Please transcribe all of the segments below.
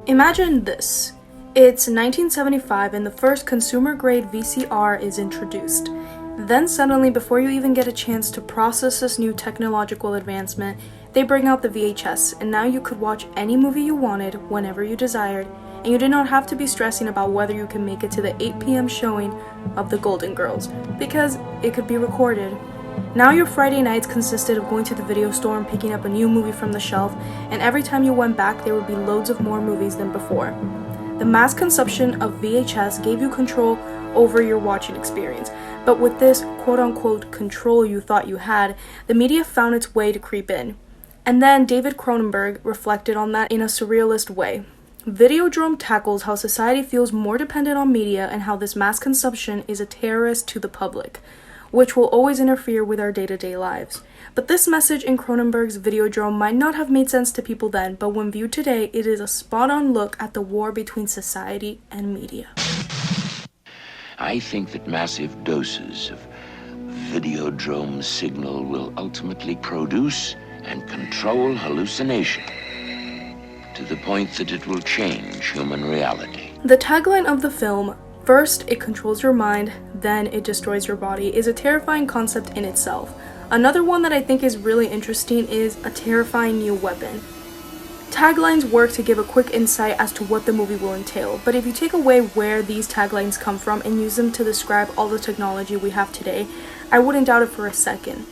Imagine this. It's 1975 and the first consumer-grade VCR is introduced. Then suddenly, before you even get a chance to process this new technological advancement, they bring out the VHS, and now you could watch any movie you wanted whenever you desired, and you did not have to be stressing about whether you can make it to the 8 p.m. showing of The Golden Girls, because it could be recorded. Now your Friday nights consisted of going to the video store and picking up a new movie from the shelf, and every time you went back there would be loads of more movies than before. The mass consumption of VHS gave you control over your watching experience, but with this quote-unquote control you thought you had, the media found its way to creep in. And then David Cronenberg reflected on that in a surrealist way. Videodrome tackles how society feels more dependent on media and how this mass consumption is a terrorist to the public, which will always interfere with our day-to-day lives. But this message in Cronenberg's Videodrome might not have made sense to people then, but when viewed today, it is a spot-on look at the war between society and media. I think that massive doses of Videodrome signal will ultimately produce and control hallucination to the point that it will change human reality. The tagline of the film, "First, it controls your mind, then it destroys your body," is a terrifying concept in itself. Another one that I think is really interesting is a terrifying new weapon. Taglines work to give a quick insight as to what the movie will entail, but if you take away where these taglines come from and use them to describe all the technology we have today, I wouldn't doubt it for a second.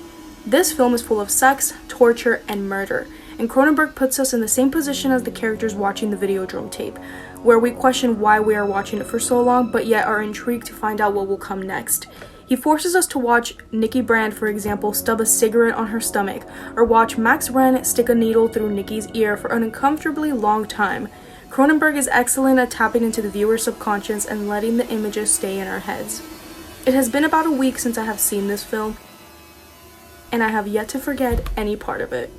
This film is full of sex, torture, and murder, and Cronenberg puts us in the same position as the characters watching the Videodrome tape, where we question why we are watching it for so long, but yet are intrigued to find out what will come next. He forces us to watch Nikki Brand, for example, stub a cigarette on her stomach, or watch Max Wren stick a needle through Nikki's ear for an uncomfortably long time. Cronenberg is excellent at tapping into the viewer's subconscious and letting the images stay in our heads. It has been about a week since I have seen this film, and I have yet to forget any part of it.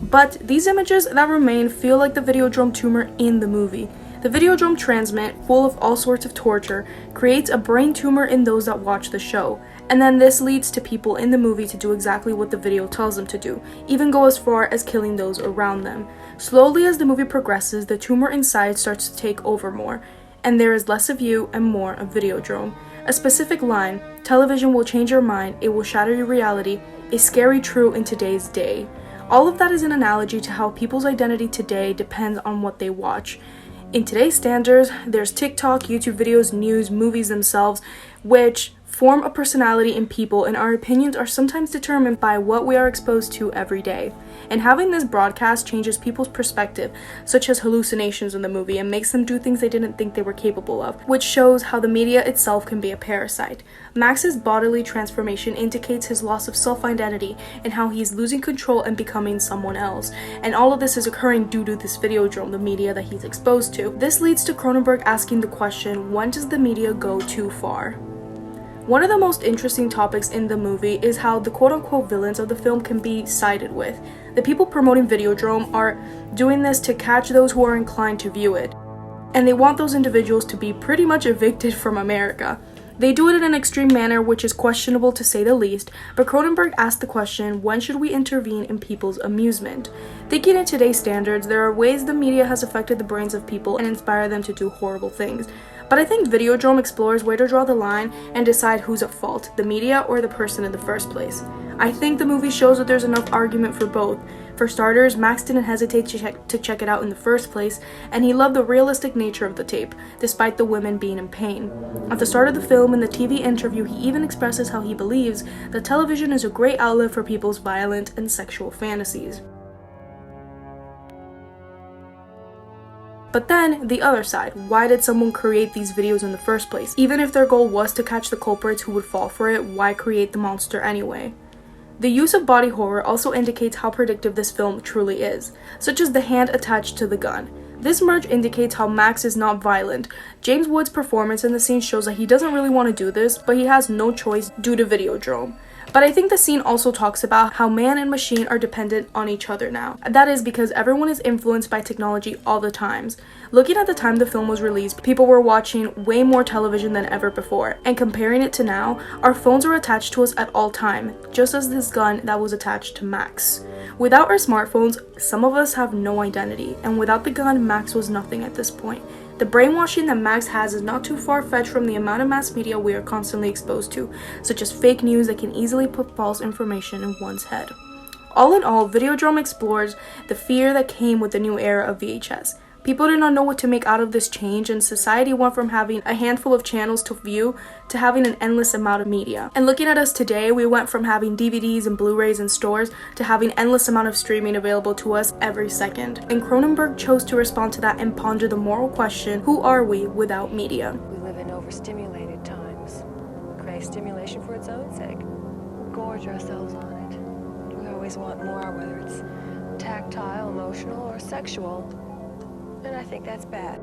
But these images that remain feel like the Videodrome tumor in the movie. The Videodrome transmit, full of all sorts of torture, creates a brain tumor in those that watch the show, and then this leads to people in the movie to do exactly what the video tells them to do, even go as far as killing those around them. Slowly as the movie progresses, the tumor inside starts to take over more, and there is less of you and more of Videodrome. A specific line, "Television will change your mind, it will shatter your reality," is scary true in today's day. All of that is an analogy to how people's identity today depends on what they watch. In today's standards, there's TikTok, YouTube videos, news, movies themselves, which form a personality in people, and our opinions are sometimes determined by what we are exposed to every day. And having this broadcast changes people's perspective, such as hallucinations in the movie, and makes them do things they didn't think they were capable of, which shows how the media itself can be a parasite. Max's bodily transformation indicates his loss of self-identity and how he is losing control and becoming someone else. And all of this is occurring due to this Videodrome, the media that he's exposed to. This leads to Cronenberg asking the question, when does the media go too far? One of the most interesting topics in the movie is how the quote-unquote villains of the film can be sided with. The people promoting Videodrome are doing this to catch those who are inclined to view it, and they want those individuals to be pretty much evicted from America. They do it in an extreme manner which is questionable to say the least, but Cronenberg asked the question, when should we intervene in people's amusement? Thinking in today's standards, there are ways the media has affected the brains of people and inspired them to do horrible things. But I think Videodrome explores where to draw the line and decide who's at fault, the media or the person in the first place. I think the movie shows that there's enough argument for both. For starters, Max didn't hesitate to check it out in the first place, and he loved the realistic nature of the tape, despite the women being in pain. At the start of the film, in the TV interview, he even expresses how he believes that television is a great outlet for people's violent and sexual fantasies. But then, the other side, why did someone create these videos in the first place? Even if their goal was to catch the culprits who would fall for it, why create the monster anyway? The use of body horror also indicates how predictive this film truly is, such as the hand attached to the gun. This merge indicates how Max is not violent. James Woods' performance in the scene shows that he doesn't really want to do this, but he has no choice due to Videodrome. But I think the scene also talks about how man and machine are dependent on each other now. That is because everyone is influenced by technology all the times. Looking at the time the film was released, people were watching way more television than ever before. And comparing it to now, our phones are attached to us at all time, just as this gun that was attached to Max. Without our smartphones, some of us have no identity, and without the gun, Max was nothing at this point. The brainwashing that Max has is not too far-fetched from the amount of mass media we are constantly exposed to, such as fake news that can easily put false information in one's head. All in all, Videodrome explores the fear that came with the new era of VHS. People did not know what to make out of this change, and society went from having a handful of channels to view to having an endless amount of media. And looking at us today, we went from having DVDs and Blu-rays in stores to having endless amount of streaming available to us every second. And Cronenberg chose to respond to that and ponder the moral question, who are we without media? We live in overstimulated times. We crave stimulation for its own sake. We gorge ourselves on it. We always want more, whether it's tactile, emotional, or sexual. And I think that's bad.